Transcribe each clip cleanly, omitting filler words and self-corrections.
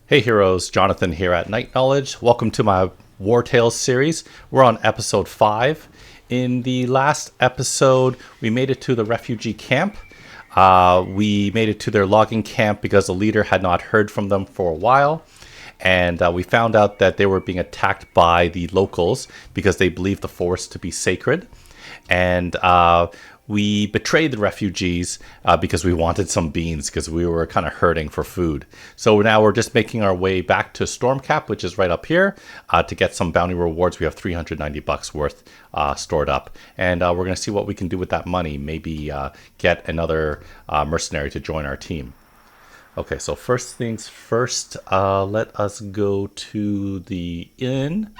Hey heroes, Jonathan here at Night Knowledge. Welcome to my Wartales series. We're on episode 5. In the last episode, we made it to the refugee camp. We made it to their logging camp because the leader had not heard from them for a while. And we found out that they were being attacked by the locals because they believed the forest to be sacred. And we betrayed the refugees because we wanted some beans because we were kind of hurting for food. So now we're just making our way back to Stormcap, which is right up here, to get some bounty rewards. We have 390 bucks worth stored up, and we're going to see what we can do with that money. Maybe get another mercenary to join our team. Okay, so first things first, let us go to the inn,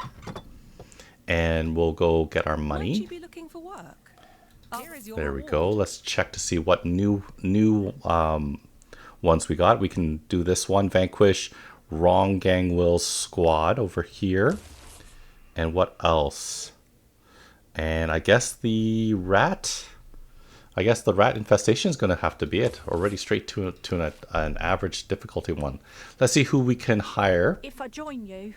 and we'll go get our money. Might you be looking for work? There we go. Let's check to see what new ones we got. We can do this one. Vanquish Wrong Gang Will Squad over here. And what else? And I guess the rat. I guess the rat infestation is going to have to be it. Already straight to an average difficulty one. Let's see who we can hire. If I join you,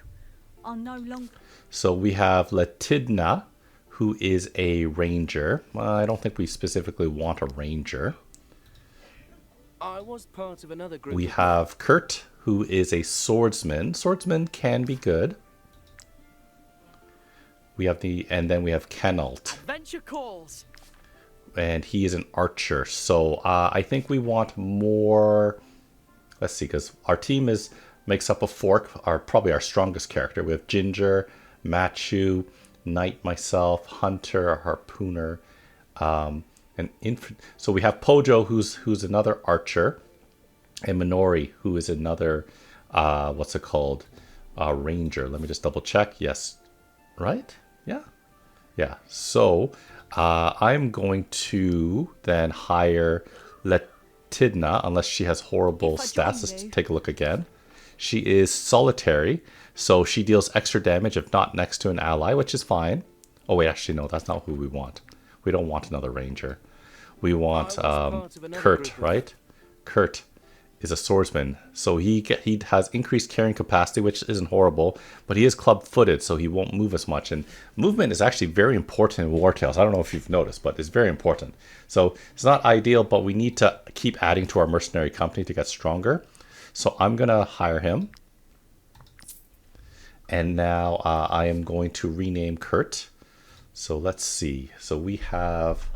I'll no longer. So we have Letidna, who is a ranger. Well, I don't think we specifically want a ranger. I was part of another group. We have Kurt, who is a swordsman. Swordsman can be good. We have and then we have Kenalt, Adventure calls. and he is an archer. So I think we want more. Let's see, because our team makes up of Fork, probably our strongest character. We have Ginger, Machu, Knight, myself, Hunter, Harpooner, and so we have Pojo, who's another archer, and Minori, who is another what's it called, ranger. Let me just double check. Yes, right? Yeah. So I'm going to then hire Letidna, unless she has horrible stats. Let's take a look again. She is solitary, so she deals extra damage if not next to an ally, which is fine. Oh wait, actually no, that's not who we want. We don't want another ranger. We want Kurt, right? Kurt is a swordsman, so he has increased carrying capacity, which isn't horrible, but he is club-footed, so he won't move as much. And movement is actually very important in Wartales. I don't know if you've noticed, but it's very important. So it's not ideal, but we need to keep adding to our mercenary company to get stronger. So I'm gonna hire him. And now I am going to rename Kurt. So let's see. So we have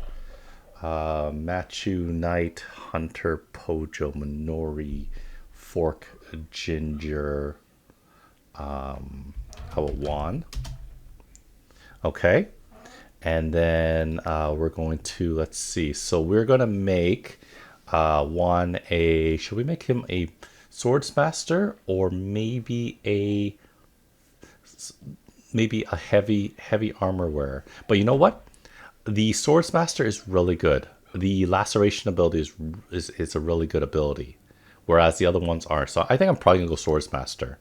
Machu, Knight, Hunter, Pojo, Minori, Fork, Ginger, how about Juan? Okay. And then we're going to, let's see. So we're going to make Juan should we make him a swordsmaster, or maybe a heavy armor wearer? But you know what? The swordsmaster is really good. The laceration ability is a really good ability, whereas the other ones aren't. So I think I'm probably gonna go swordsmaster.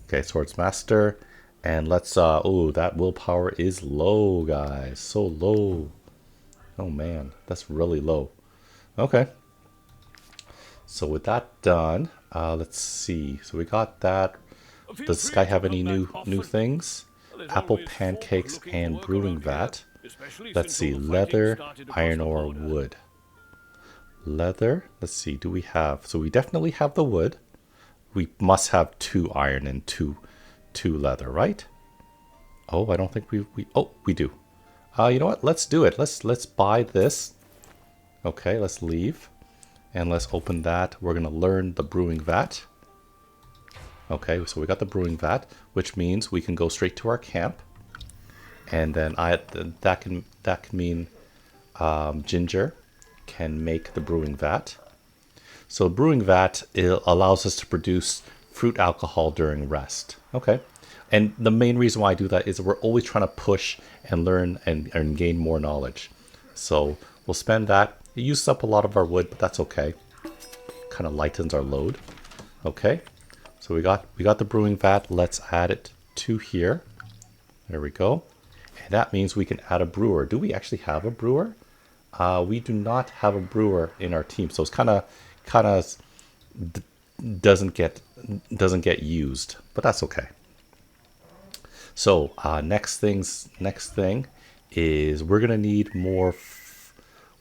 Okay, swordsmaster, and let's oh, that willpower is low, guys. So low. Oh man, that's really low. Okay. So with that done, let's see. So we got that. Does this guy have any new things? Apple pancakes and brewing vat. Let's see. Leather, iron ore, wood. Leather. Let's see. Do we have? So we definitely have the wood. We must have 2 iron and two leather, right? Oh, I don't think we oh, we do. You know what? Let's do it. Let's buy this. Okay, let's leave. And let's open that. We're going to learn the brewing vat. Okay, so we got the brewing vat, which means we can go straight to our camp. And then that can mean Ginger can make the brewing vat. So the brewing vat, it allows us to produce fruit alcohol during rest. Okay. And the main reason why I do that is we're always trying to push and learn and gain more knowledge. So we'll spend that. It uses up a lot of our wood, but that's okay. Kind of lightens our load. Okay. So we got the brewing vat. Let's add it to here. There we go. And that means we can add a brewer. Do we actually have a brewer? We do not have a brewer in our team, so it's kind of doesn't get doesn't get used, but that's okay. So next thing is we're gonna need more.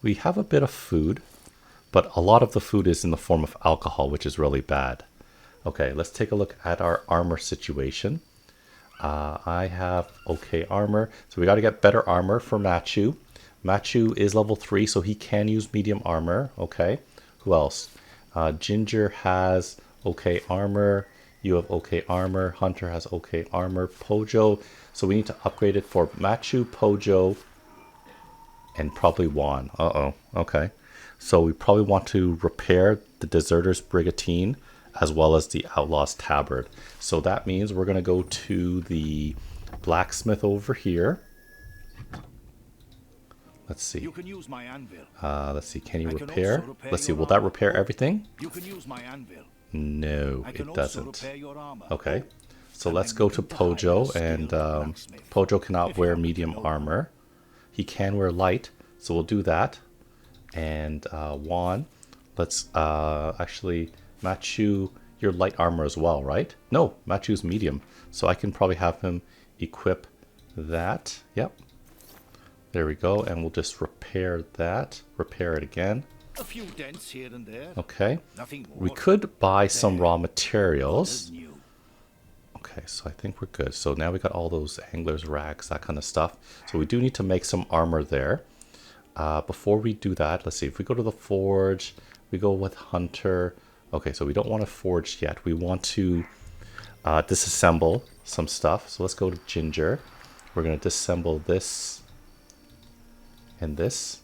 We have a bit of food, but a lot of the food is in the form of alcohol, which is really bad. Okay, let's take a look at our armor situation. I have okay armor, so we got to get better armor for Machu. Machu is level 3, so he can use medium armor. Okay, who else? Ginger has okay armor. You have okay armor. Hunter has okay armor. Pojo, so we need to upgrade it for Machu, Pojo, and probably Juan. Uh-oh, okay. So we probably want to repair the Deserter's Brigantine as well as the Outlaw's Tabard. So that means we're going to go to the blacksmith over here. Let's see. You can use my anvil. Let's see. Can you I can repair? also repair Let's see. your Will that armor. repair everything? You can use my anvil. No, I can it also doesn't. repair your armor. Okay. So And let's then go you to can die with Pojo, the skill and of the blacksmith. Pojo cannot If you wear happen to medium know armor. He can wear light, so we'll do that. And Juan, let's actually Machu your light armor as well, right? No, Machu's medium, so I can probably have him equip that. Yep. There we go, and we'll just repair that. Repair it again. A few dents here and there. Okay. Nothing more. We could buy some There. raw Not materials. as new. Okay, so I think we're good. So now we got all those anglers rags, that kind of stuff. So we do need to make some armor there. Before we do that, let's see. If we go to the forge, we go with Hunter. Okay, so we don't want to forge yet. We want to disassemble some stuff. So let's go to Ginger. We're going to disassemble this and this.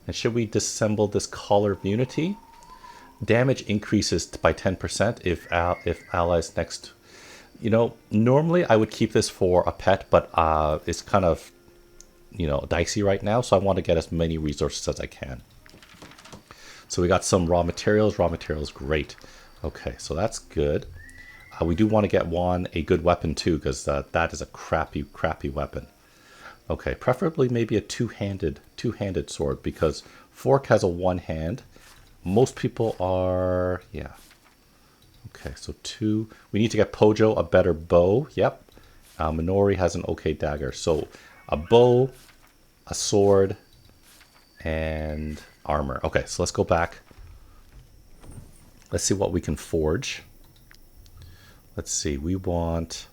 And should we disassemble this Collar of Unity? Damage increases by 10% if allies next. You know, normally I would keep this for a pet, but it's kind of, dicey right now, so I want to get as many resources as I can. So we got some raw materials. Raw materials, great. Okay, so that's good. We do want to get Juan a good weapon too, because that is a crappy weapon. Okay, preferably maybe a two-handed sword, because Fork has a one hand. Most people are, yeah. Okay, so 2. We need to get Pojo a better bow. Yep. Minori has an okay dagger. So a bow, a sword, and armor. Okay, so let's go back. Let's see what we can forge. Let's see. We want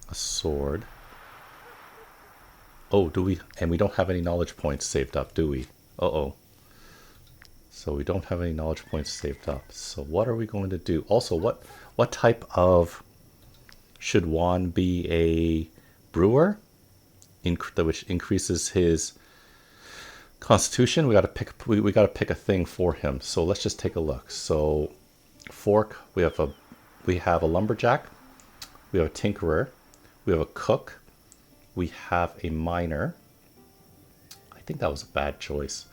a sword. Oh, do we? And we don't have any knowledge points saved up, do we? Uh-oh. So we don't have any knowledge points saved up. So what are we going to do? Also, what type of... Should Juan be a brewer? Which increases his constitution. We got to pick a thing for him. So let's just take a look. So Fork, we have a lumberjack, we have a tinkerer, we have a cook, we have a miner. I think that was a bad choice.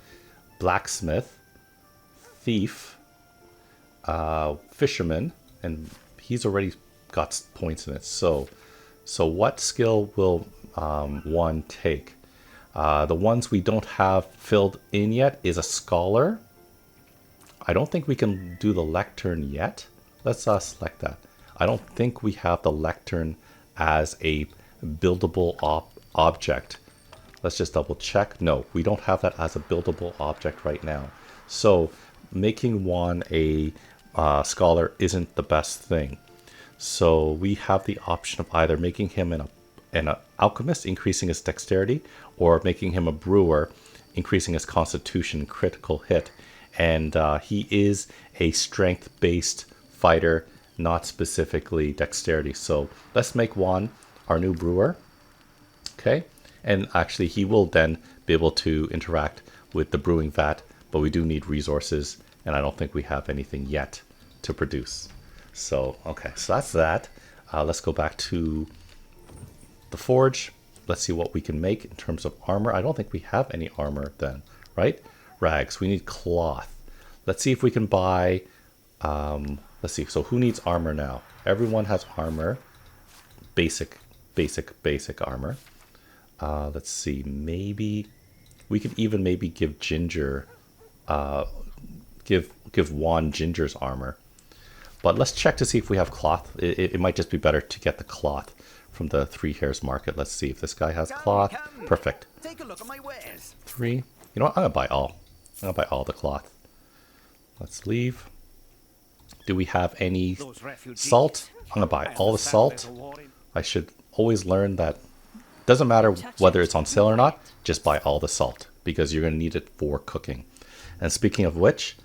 Blacksmith, thief, fisherman, and he's already got points in it. So what skill will one take? The ones we don't have filled in yet is a scholar. I don't think we can do the lectern yet. Let's select that. I don't think we have the lectern as a buildable object. Let's just double check. No, we don't have that as a buildable object right now. So making one a scholar isn't the best thing. So we have the option of either making him an alchemist, increasing his dexterity, or making him a brewer, increasing his constitution, critical hit. And he is a strength-based fighter, not specifically dexterity. So let's make Juan our new brewer. Okay, and actually he will then be able to interact with the brewing vat, but we do need resources, and I don't think we have anything yet to produce. So, okay, so that's that. Let's go back to the forge. Let's see what we can make in terms of armor. I don't think we have any armor then, right? Rags, we need cloth. Let's see if we can buy, let's see, so who needs armor now? Everyone has armor, basic armor. Let's see, maybe we could even maybe give Ginger, give Juan Ginger's armor. But let's check to see if we have cloth. It might just be better to get the cloth from the Three Hairs Market. Let's see if this guy has cloth. Perfect. Take a look at my wares. 3. You know what? I'm gonna buy all. I'm gonna buy all the cloth. Let's leave. Do we have any Those refugees. salt? I'm gonna buy all the salt. I should always learn that doesn't matter whether it's on sale or not, just buy all the salt because you're gonna need it for cooking. And speaking of which,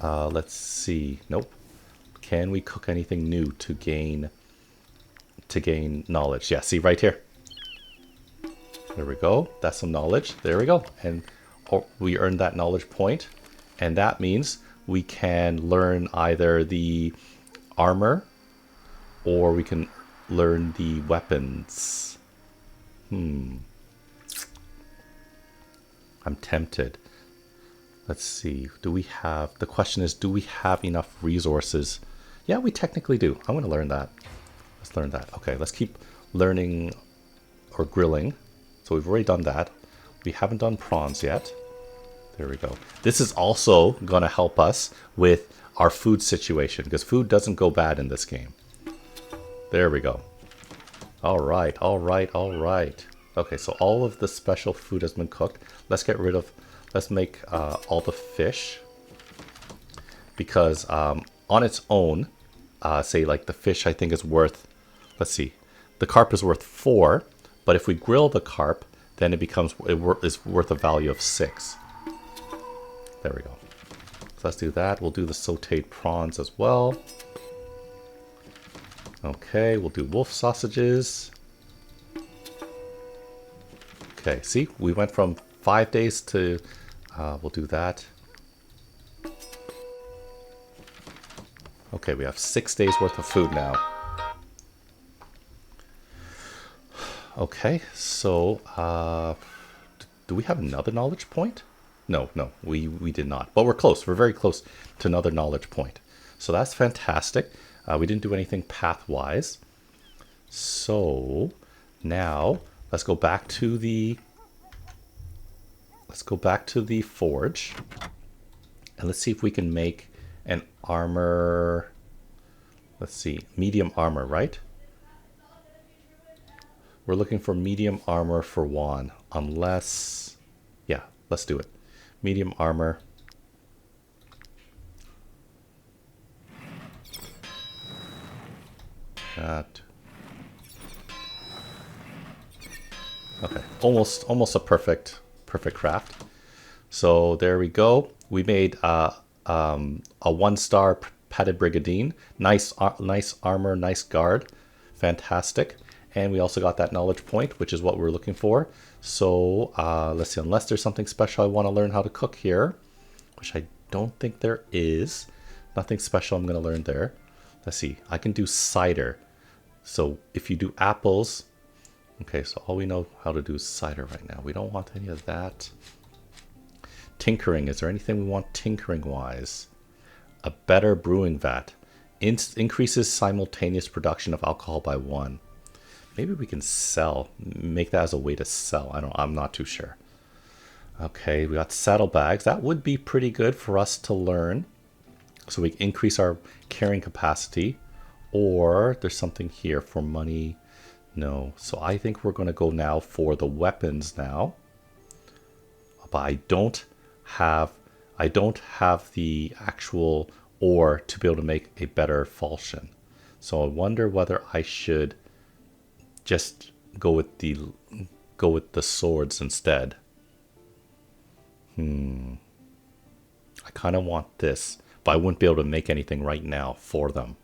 let's see. Nope. Can we cook anything new to gain knowledge? Yeah, see right here. There we go. That's some knowledge. There we go. And we earned that knowledge point. And that means we can learn either the armor or we can learn the weapons. I'm tempted. Let's see. The question is, do we have enough resources? Yeah, we technically do. I'm going to learn that. Let's learn that. Okay, let's keep learning or grilling. So we've already done that. We haven't done prawns yet. There we go. This is also going to help us with our food situation because food doesn't go bad in this game. There we go. All right, all right, all right. Okay, so all of the special food has been cooked. Let's make all the fish because on its own, say like the fish I think is worth, let's see, the carp is worth 4, but if we grill the carp, then it's worth a value of 6. There we go. So let's do that. We'll do the sauteed prawns as well. Okay, we'll do wolf sausages. Okay, see, we went from 5 days to, we'll do that. Okay, we have 6 days worth of food now. Okay, so, do we have another knowledge point? No, we did not. But we're close. We're very close to another knowledge point. So that's fantastic. We didn't do anything path-wise. So now let's go back to the forge. And let's see if we can make an armor. Let's see, medium armor, right? We're looking for medium armor for Juan. Unless, yeah, let's do it. Medium armor. That. Okay, almost a perfect craft. So there we go. We made a 1-star padded brigandine. Nice armor, nice guard, fantastic. And we also got that knowledge point, which is what we're looking for. So let's see, unless there's something special I want to learn how to cook here, which I don't think there is. Nothing special I'm going to learn there. Let's see, I can do cider. So if you do apples, okay, so all we know how to do is cider right now. We don't want any of that. Tinkering, is there anything we want tinkering wise? A better brewing vat. Increases simultaneous production of alcohol by 1. Maybe we can make that as a way to sell. I'm not too sure. Okay, we got saddlebags. That would be pretty good for us to learn. So we increase our carrying capacity. Or there's something here for money. No. So I think we're going to go now for the weapons now. But I don't have the actual ore to be able to make a better falchion. So I wonder whether I should just go with the swords instead. I kind of want this, but I wouldn't be able to make anything right now for them.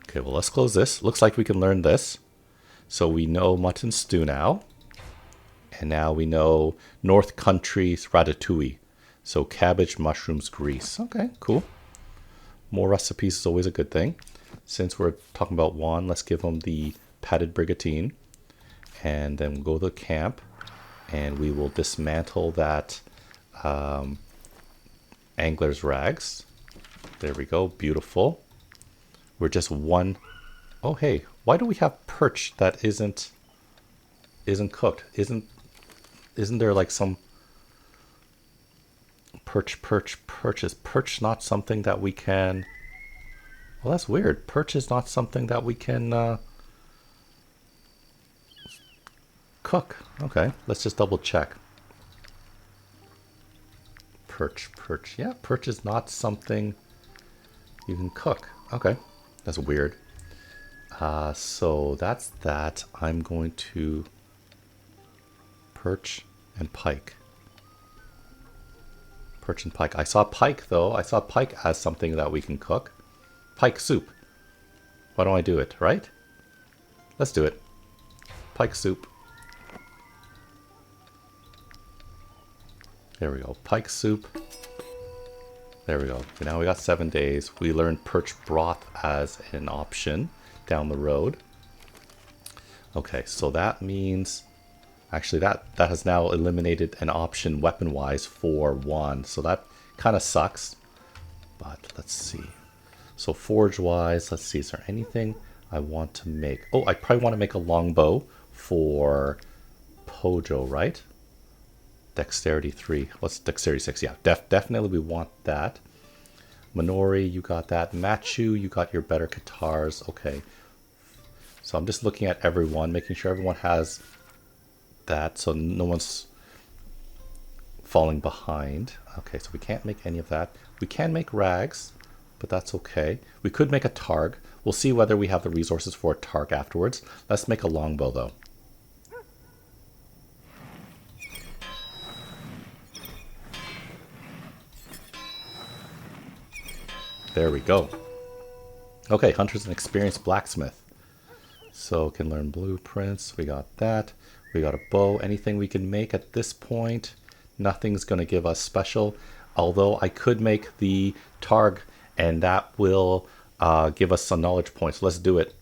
Okay, well, let's close this. Looks like we can learn this. So we know mutton stew now. And now we know North Country's ratatouille. So cabbage, mushrooms, grease. Okay, cool. More recipes is always a good thing. Since we're talking about Juan, let's give him the padded brigantine. And then we'll go to the camp. And we will dismantle that angler's rags. There we go. Beautiful. We're just one. Oh, hey. Why do we have perch that isn't cooked? Isn't there like some perch? Is perch not something that we can Well, that's weird. Perch is not something that we can cook. Okay, let's just double check. Perch. Yeah, perch is not something you can cook. Okay, that's weird. So that's that. I'm going to perch and pike. Perch and pike. I saw pike though. I saw pike as something that we can cook. Pike soup. Why don't I do it, right? Let's do it. Pike soup. There we go. Pike soup. There we go. Okay, now we got 7 days. We learned perch broth as an option down the road. Okay, so that means... Actually, that has now eliminated an option weapon-wise for wand. So that kind of sucks. But let's see. So forge-wise, let's see. Is there anything I want to make? Oh, I probably want to make a longbow for Pojo, right? Dexterity 3. What's Dexterity 6? Yeah, definitely we want that. Minori, you got that. Machu, you got your better guitars. Okay. So I'm just looking at everyone, making sure everyone has that so no one's falling behind. Okay, so we can't make any of that. We can make rags, but that's okay. We could make a targ. We'll see whether we have the resources for a targ afterwards. Let's make a longbow though. There we go. Okay, Hunter's an experienced blacksmith. So can learn blueprints. We got that. We got a bow. Anything we can make at this point. Nothing's going to give us special. Although I could make the targ and that will give us some knowledge points. Let's do it.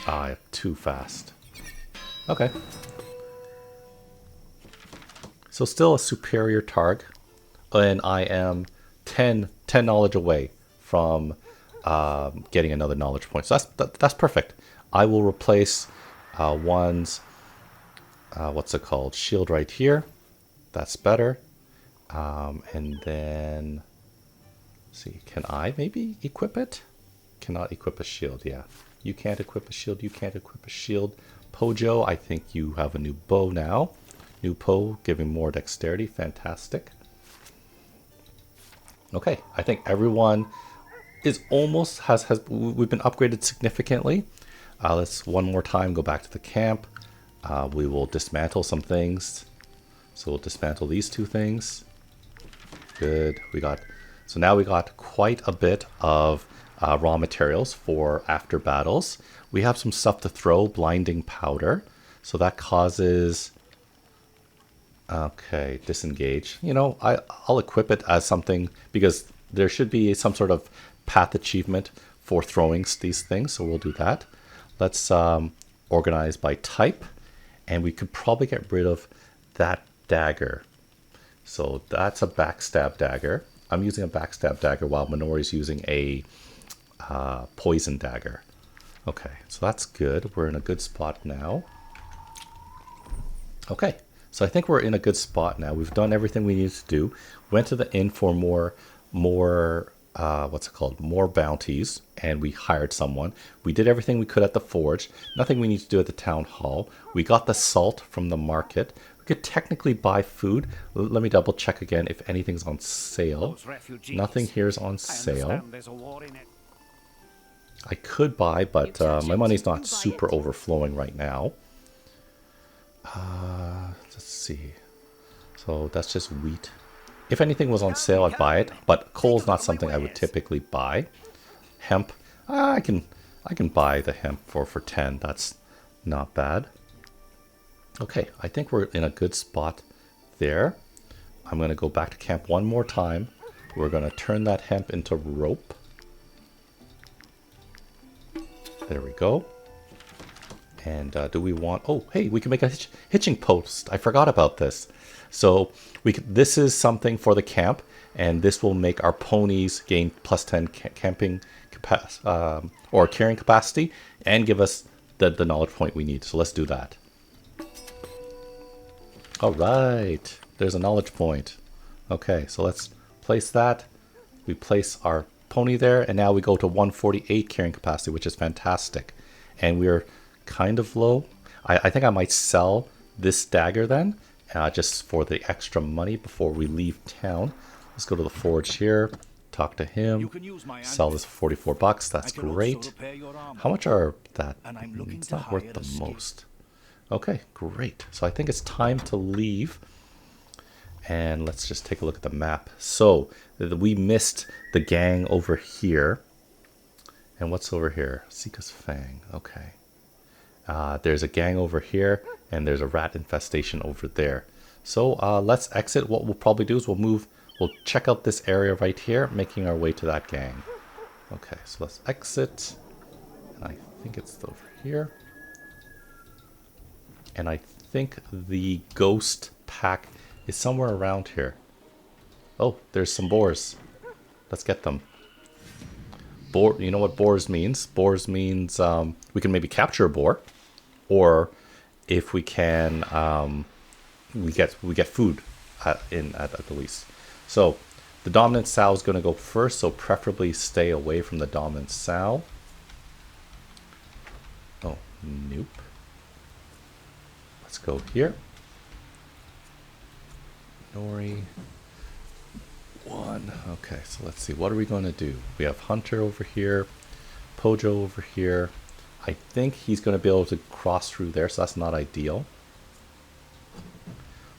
Ah, too fast. Okay. So still a superior targ, and I am 10 knowledge away from getting another knowledge point. So that's perfect. I will replace one's, what's it called, shield right here. That's better. And then, let's see, can I maybe equip it? Cannot equip a shield, yeah. You can't equip a shield, you can't equip a shield. Pojo, I think you have a new bow now. New bow, giving more dexterity, fantastic. Okay, I think everyone is almost, we've been upgraded significantly. Let's one more time go back to the camp. We will dismantle some things. So we'll dismantle these two things. Good, so now we got quite a bit of raw materials for after battles. We have some stuff to throw, blinding powder. So that causes... Okay, disengage. You know, I'll equip it as something because there should be some sort of path achievement for throwing these things. So we'll do that. Let's organize by type. And we could probably get rid of that dagger. So that's a backstab dagger. I'm using a backstab dagger while Minori's using a poison dagger. Okay, so that's good. We're in a good spot now. Okay. So I think we're in a good spot now. We've done everything we needed to do. Went to the inn for more what's it called? More bounties, and we hired someone. We did everything we could at the forge. Nothing we need to do at the town hall. We got the salt from the market. We could technically buy food. Let me double check again if anything's on sale. Nothing here is on sale. I could buy, but my money's not super overflowing right now. Let's see. So that's just wheat. If anything was on sale, I'd buy it. But coal's not something I would typically buy. Hemp, I can buy the hemp for 10. That's not bad. Okay, I think we're in a good spot there. I'm going to go back to camp one more time. We're going to turn that hemp into rope. There we go. And do we want... Oh, hey, we can make a hitching post. I forgot about this. So this is something for the camp, and this will make our ponies gain plus 10 camping capacity, or carrying capacity, and give us the knowledge point we need. So let's do that. All right. there's a knowledge point. Okay, so let's place that. We place our pony there, and now we go to 148 carrying capacity, which is fantastic. And we're kind of low. I think I might sell this dagger then, just for the extra money before we leave town. Let's go to the forge here, talk to You him, can use my sell anvil. this for 44 bucks. I That's can also great. repair your armor. How much are that? And I'm looking It's to not hire worth the a skill. most. Okay, great. So I think it's time to leave. And let's just take a look at the map. So we missed the gang over here. And what's over here? Sika's Fang. Okay. There's a gang over here, and there's a rat infestation over there. So let's exit. What we'll probably do is we'll check out this area right here, making our way to that gang. Okay, so let's exit. And I think it's over here. And I think the ghost pack is somewhere around here. Oh, there's some boars. Let's get them. Boar, you know what boars means? Boars means we can maybe capture a boar, or if we can, we get food at the least. So the dominant sow is going to go first, so preferably stay away from the dominant sow. Oh, nope. Let's go here. Nori. One. Okay, so let's see. What are we going to do? We have Hunter over here. Pojo over here. I think he's going to be able to cross through there, so that's not ideal.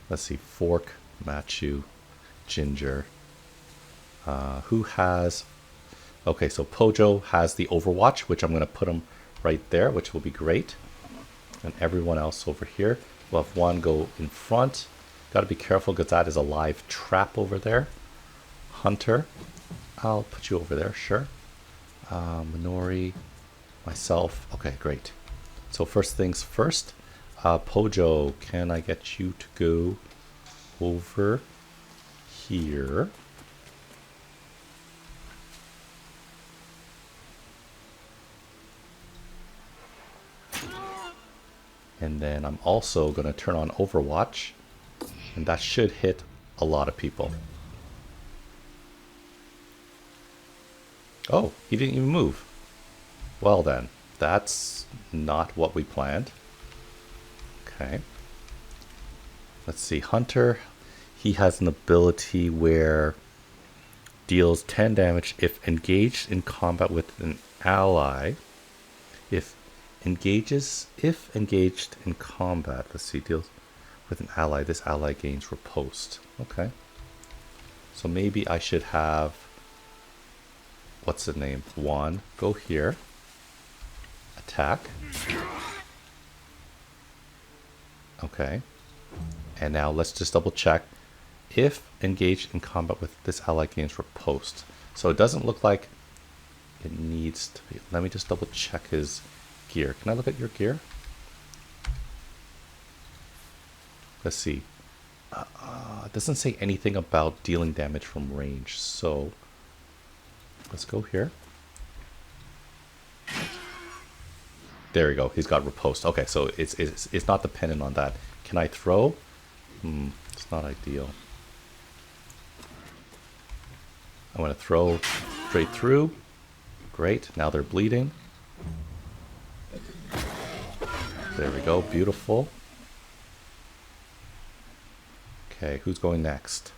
Let's see. Fork, Machu, Ginger. Who has... Okay, so Pojo has the Overwatch, which I'm going to put him right there, which will be great. And everyone else over here. We'll have one go in front. Got to be careful because that is a live trap over there. Hunter, I'll put you over there, sure. Minori, myself. Okay, great. So first things first. Pojo, can I get you to go over here? And then I'm also going to turn on Overwatch. And that should hit a lot of people. Oh, he didn't even move. Well then, that's not what we planned. Okay. Let's see, Hunter, he has an ability where deals 10 damage if engaged in combat with an ally. If engaged in combat, let's see, deals with an ally, this ally gains riposte. Okay. So maybe I should have, what's the name? Juan, go here. Attack. Okay. And now let's just double check. If engaged in combat with this ally gains riposte. So it doesn't look like it needs to be. Let me just double check his gear. Can I look at your gear? Let's see. It doesn't say anything about dealing damage from range. So let's go here. There we go. He's got riposte. Okay, so it's not dependent on that. Can I throw? It's not ideal. I'm going to throw straight through. Great. Now they're bleeding. There we go. Beautiful. Okay, who's going next?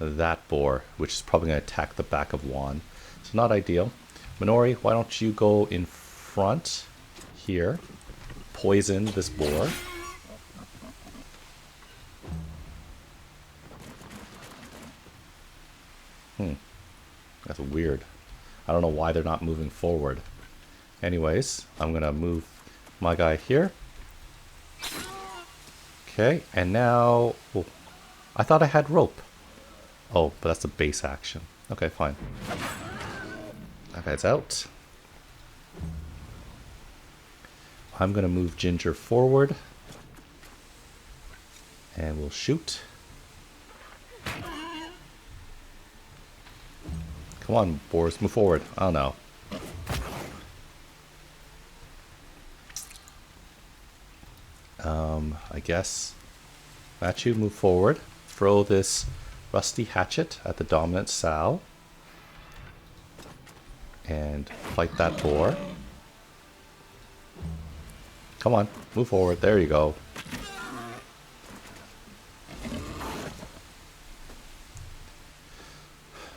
That boar, which is probably going to attack the back of Juan. So not ideal. Minori, why don't you go in front here. Poison this boar. That's weird. I don't know why they're not moving forward. Anyways, I'm going to move my guy here. Okay, and now... Oh, I thought I had rope. Oh, but that's a base action. Okay, fine. That guy's out. I'm going to move Ginger forward. And we'll shoot. Come on, boars, move forward. Oh no. I guess. Machu, move forward. throw this rusty hatchet at the dominant sow. And fight that boar. Come on, move forward. There you go.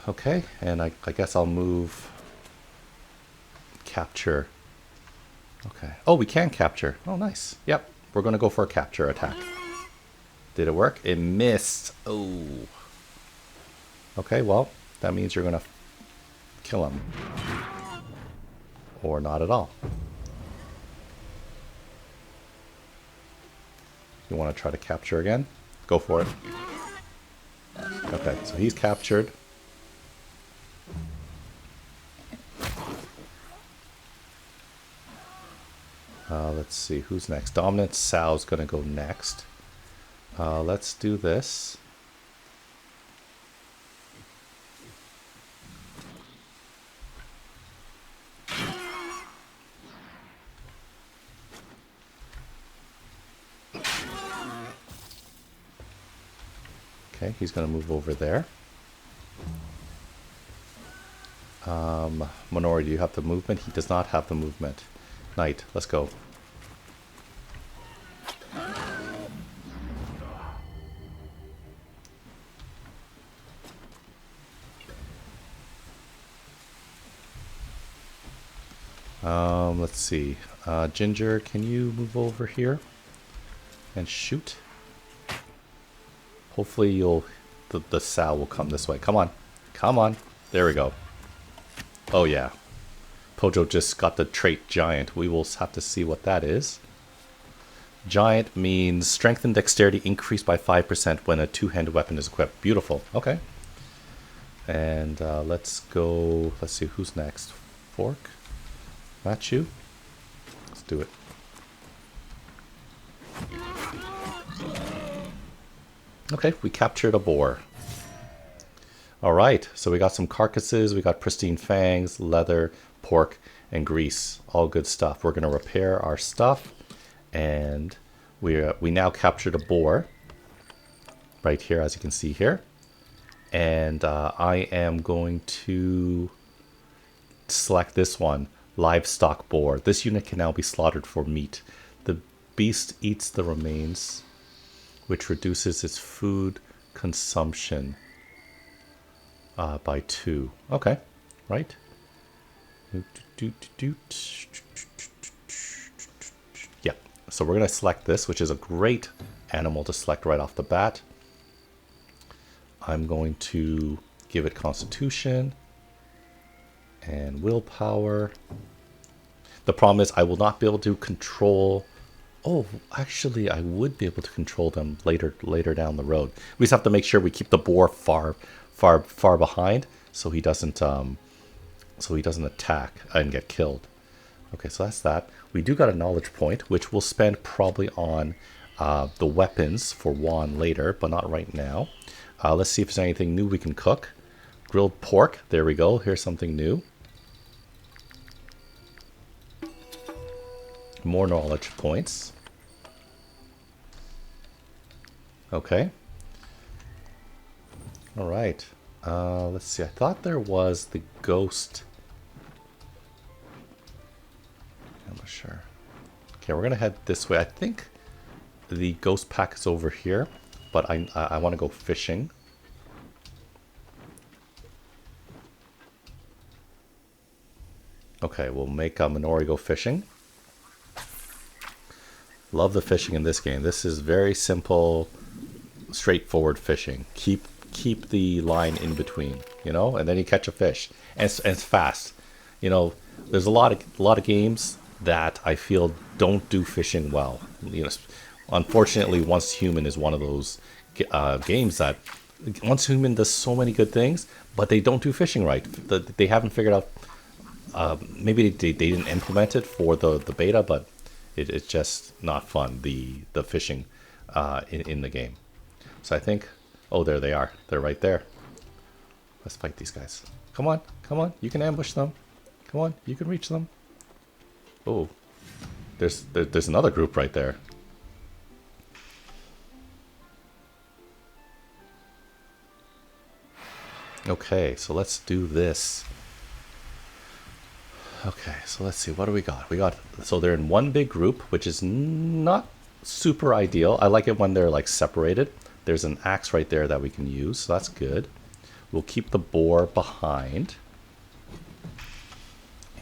Okay, and I guess I'll move... Capture. Okay. Oh, we can capture. Oh, nice. Yep, we're going to go for a capture attack. Did it work? It missed. Oh. Okay, well, that means you're going to kill him. Or not at all. You want to try to capture again? Go for it. Okay, so he's captured. Let's see, who's next? Dominant Sow's going to go next. Let's do this. Okay, he's going to move over there. Minori, do you have the movement? He does not have the movement. Knight, let's go. Let's see. Ginger, can you move over here and shoot? Hopefully the sow will come this way. Come on. Come on. There we go. Oh yeah. Pojo just got the trait Giant. We will have to see what that is. Giant means strength and dexterity increased by 5% when a two-handed weapon is equipped. Beautiful. Okay. And let's go... Let's see, who's next? Fork? Not you? Let's do it. Okay, we captured a boar. Alright, so we got some carcasses, we got pristine fangs, leather, pork, and grease. All good stuff. We're going to repair our stuff. And we now captured a boar. Right here, as you can see here. And I am going to select this one. Livestock boar. This unit can now be slaughtered for meat. The beast eats the remains, which reduces its food consumption by 2. Okay, right. Yeah, so we're going to select this, which is a great animal to select right off the bat. I'm going to give it Constitution and Willpower. The problem is I will not be able to control... Oh, actually, I would be able to control them later down the road. We just have to make sure we keep the boar far behind, so he doesn't attack and get killed. Okay, so that's that. We do got a knowledge point, which we'll spend probably on the weapons for Juan later, but not right now. Let's see if there's anything new we can cook. Grilled pork. There we go. Here's something new. More knowledge points. Okay. All right. Let's see. I thought there was the ghost. I'm not sure. Okay, we're gonna head this way. I think the ghost pack is over here, but I want to go fishing. Okay, we'll make Minori go fishing. Love the fishing in this game. This is very simple, straightforward fishing. Keep the line in between, you know, and then you catch a fish, and it's fast. You know, there's a lot of games that I feel don't do fishing well. You know, unfortunately, Once Human is one of those games that Once Human does so many good things, but they don't do fishing right. They haven't figured out. Maybe they didn't implement it for the beta, but it's just not fun, the fishing in the game. So I think, oh, there they are. They're right there. Let's fight these guys. Come on, come on. You can ambush them. Come on, you can reach them. Oh, there's another group right there. Okay, so let's do this. Okay, so let's see, what do we got? So they're in one big group, which is not super ideal. I like it when they're like separated. There's an axe right there that we can use, so that's good. We'll keep the boar behind.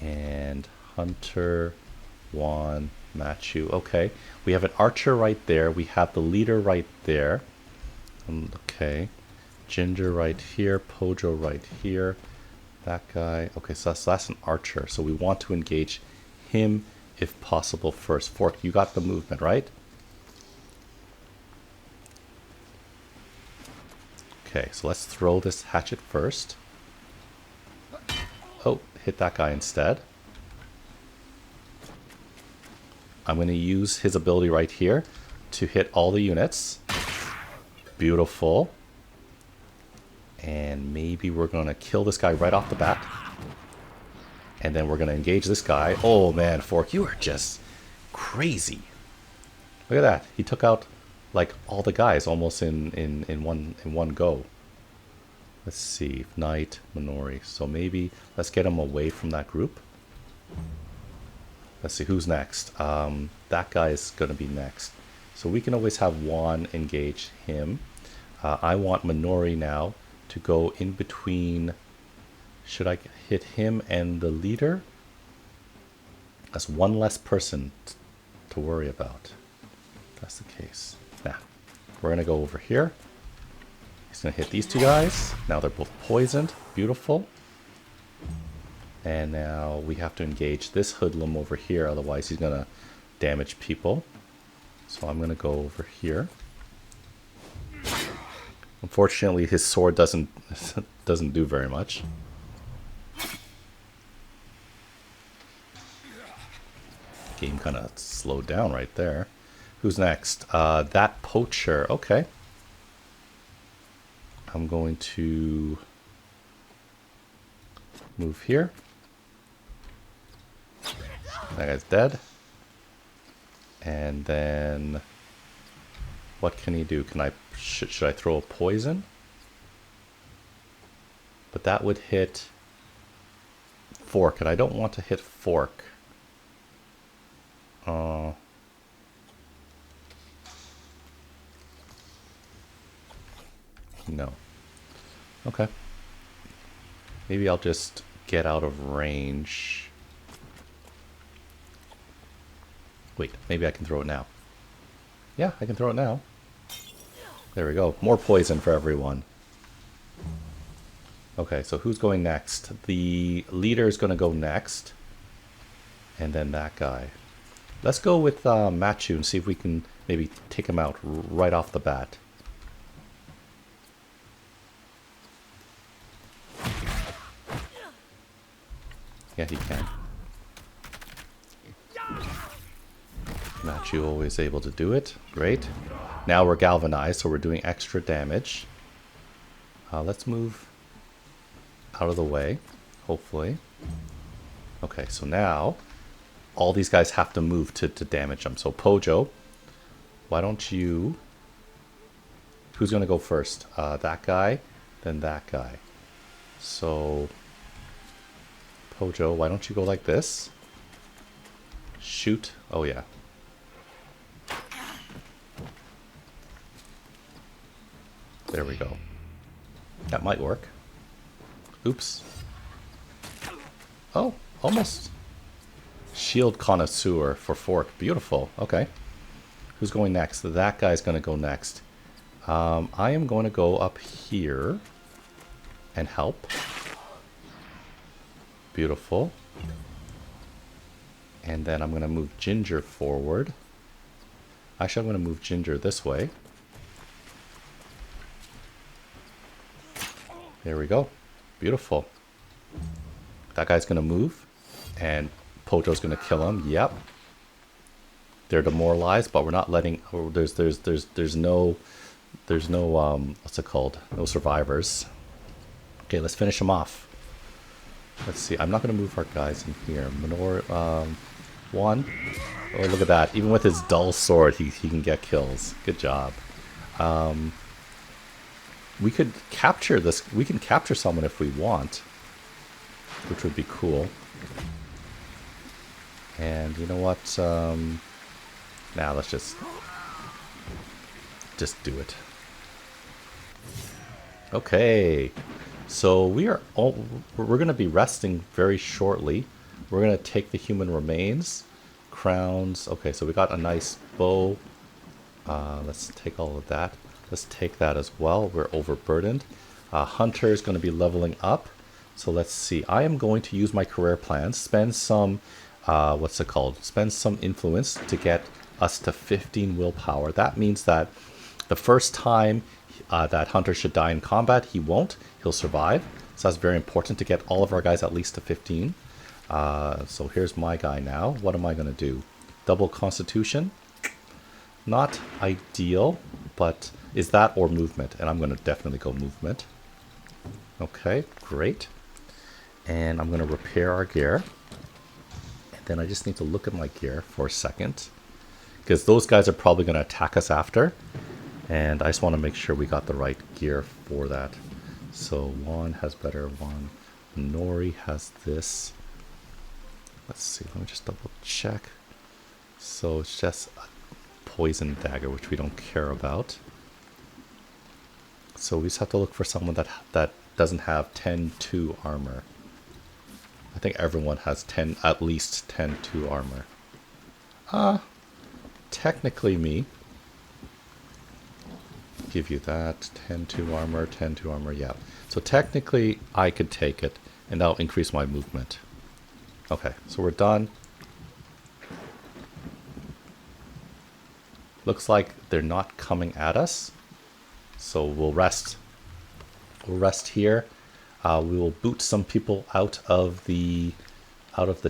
And Hunter, Juan, Machu. Okay, we have an archer right there. We have the leader right there. Okay, Ginger right here, Pojo right here. That guy. Okay, so that's an archer. So we want to engage him if possible first. Fork, you got the movement, right? Okay, so let's throw this hatchet first. Oh, hit that guy instead. I'm going to use his ability right here to hit all the units. Beautiful. And maybe we're going to kill this guy right off the bat. And then we're going to engage this guy. Oh man, Fork, you are just crazy. Look at that. He took out like all the guys almost in one go. Let's see. Knight, Minori. So maybe let's get him away from that group. Let's see who's next. That guy is going to be next. So we can always have Juan engage him. I want Minori now to go in between. Should I hit him and the leader? That's one less person to worry about. That's the case. Now, we're going to go over here. He's going to hit these two guys. Now they're both poisoned. Beautiful. And now we have to engage this hoodlum over here. Otherwise, he's going to damage people. So I'm going to go over here. Unfortunately, his sword doesn't do very much. Game kind of slowed down right there. Who's next? That poacher. Okay. I'm going to move here. That guy's dead. And then what can he do? Can I should I throw a poison? But that would hit Fork, and I don't want to hit Fork. No. Okay. Maybe I'll just get out of range. Wait, maybe I can throw it now. Yeah, I can throw it now. There we go. More poison for everyone. Okay, so who's going next? The leader is going to go next. And then that guy. Let's go with Machu and see if we can maybe take him out right off the bat. Yeah, he can. Machu always able to do it. Great. Now we're galvanized, so we're doing extra damage. Let's move out of the way, hopefully. Okay, so now all these guys have to move to damage them. So Pojo, why don't you... Who's going to go first? That guy, then that guy. So Pojo, why don't you go like this? Shoot. Oh yeah. There we go. That might work. Oops. Oh, almost. Shield connoisseur for Fork. Beautiful. Okay. Who's going next? That guy's going to go next. I am going to go up here and help. Beautiful. And then I'm going to move Ginger forward. Actually, I'm going to move Ginger this way. There we go. Beautiful. That guy's going to move. And Pojo's going to kill him. Yep. They're demoralized, but we're not letting... Oh, there's no... There's no, what's it called? No survivors. Okay, let's finish him off. Let's see. I'm not going to move our guys in here. One. Oh, look at that. Even with his dull sword, he can get kills. Good job. we could capture this. We can capture someone if we want, which would be cool. And you know what? Now let's just do it. Okay, so we're going to be resting very shortly. We're going to take the human remains, crowns. Okay, so we got a nice bow. Let's take all of that. Let's take that as well. We're overburdened. Hunter is going to be leveling up. So let's see. I am going to use my career plans. Spend some, what's it called? Spend some influence to get us to 15 willpower. That means that the first time that Hunter should die in combat, he won't. He'll survive. So that's very important to get all of our guys at least to 15. So here's my guy now. What am I going to do? Double Constitution. Not ideal, but is that or movement? And I'm going to definitely go movement. Okay, great. And I'm going to repair our gear. And then I just need to look at my gear for a second, because those guys are probably going to attack us after. And I just want to make sure we got the right gear for that. So Juan has better one. Nori has this. Let's see, let me just double check. So it's just a poison dagger, which we don't care about. So we just have to look for someone that doesn't have 10-2 armor. I think everyone has at least 10-2 armor. Technically me. Give you that. 10-2 armor, 10-2 armor, yeah. So technically I could take it, and that'll increase my movement. Okay, so we're done. Looks like they're not coming at us. So we'll rest. We'll rest here. We will boot some people out of the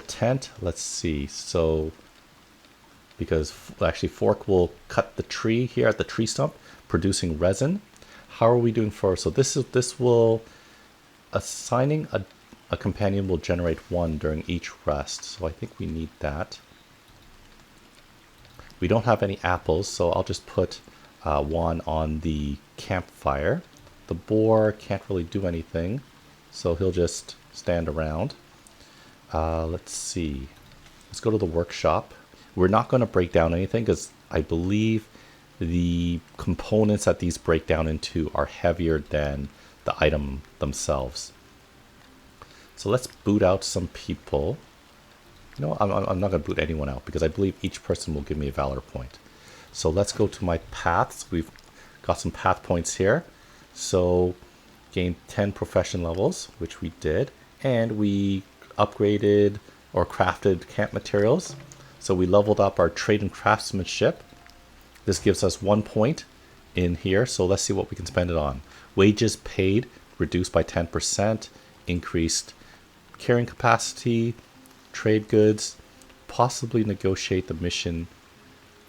tent. Let's see. So because actually Fork will cut the tree here at the tree stump, producing resin. How are we doing for? So this will assigning a companion will generate 1 during each rest. So I think we need that. We don't have any apples, so I'll just put 1 on the campfire. The boar can't really do anything, so he'll just stand around. Let's see. Let's go to the workshop. We're not going to break down anything because I believe the components that these break down into are heavier than the item themselves. So let's boot out some people. No, I'm not going to boot anyone out because I believe each person will give me a valor point. So let's go to my paths. We've got some path points here. So gained 10 profession levels, which we did. And we upgraded or crafted camp materials. So we leveled up our trade and craftsmanship. This gives us 1 point in here. So let's see what we can spend it on. Wages paid, reduced by 10%. Increased carrying capacity. Trade goods, possibly negotiate the mission.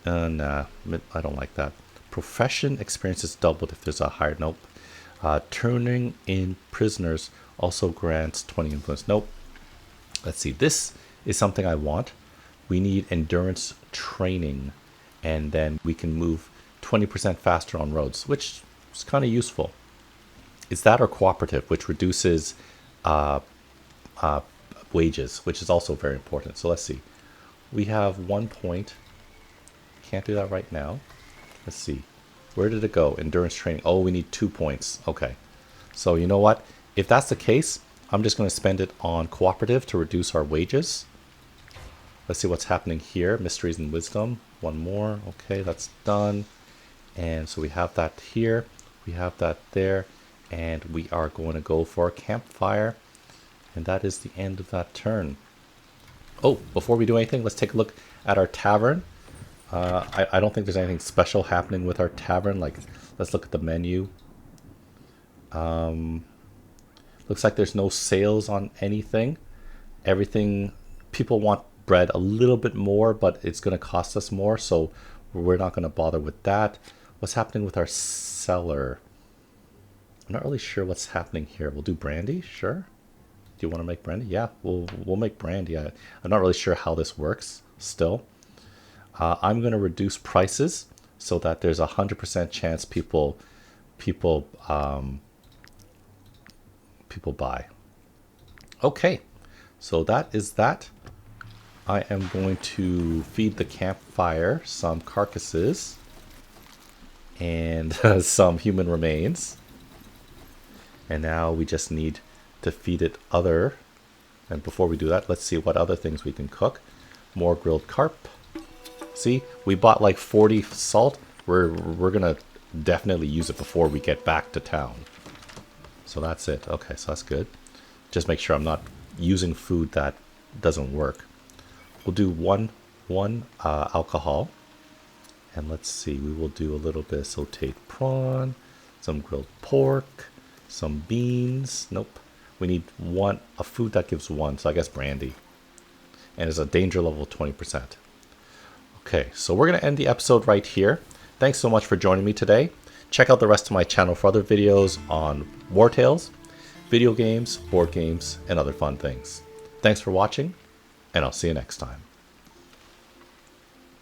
Nah, I don't like that. Profession experience is doubled if there's a higher. Nope. Turning in prisoners also grants 20 influence. Nope. Let's see. This is something I want. We need endurance training, and then we can move 20% faster on roads, which is kind of useful. Is that or cooperative, which reduces wages, which is also very important. So let's see. We have 1 point. Can't do that right now. Let's see. Where did it go? Endurance training. Oh, we need 2 points. Okay. So you know what? If that's the case, I'm just going to spend it on cooperative to reduce our wages. Let's see what's happening here. Mysteries and wisdom. 1 more. Okay, that's done. And so we have that here. We have that there. And we are going to go for a campfire. And that is the end of that turn. Oh, before we do anything, let's take a look at our tavern. I don't think there's anything special happening with our tavern. Like, let's look at the menu. Looks like there's no sales on anything. Everything, people want bread a little bit more, but it's going to cost us more, so we're not going to bother with that. What's happening with our cellar? I'm not really sure what's happening here. We'll do brandy, sure. Do you want to make brandy? Yeah, we'll make brandy. I'm not really sure how this works still. I'm going to reduce prices so that there's a 100% chance people people people buy. Okay, so that is that. I am going to feed the campfire some carcasses and some human remains. And now we just need to feed it other. And before we do that, let's see what other things we can cook. More grilled carp. See, we bought like 40 salt. We're gonna definitely use it before we get back to town. So that's it. Okay, so that's good. Just make sure I'm not using food that doesn't work. We'll do one alcohol. And let's see, we will do a little bit of sauteed prawn, some grilled pork, some beans. Nope. We need a food that gives one, so I guess brandy. And it's a danger level 20%. Okay, so we're going to end the episode right here. Thanks so much for joining me today. Check out the rest of my channel for other videos on Wartales, video games, board games, and other fun things. Thanks for watching, and I'll see you next time.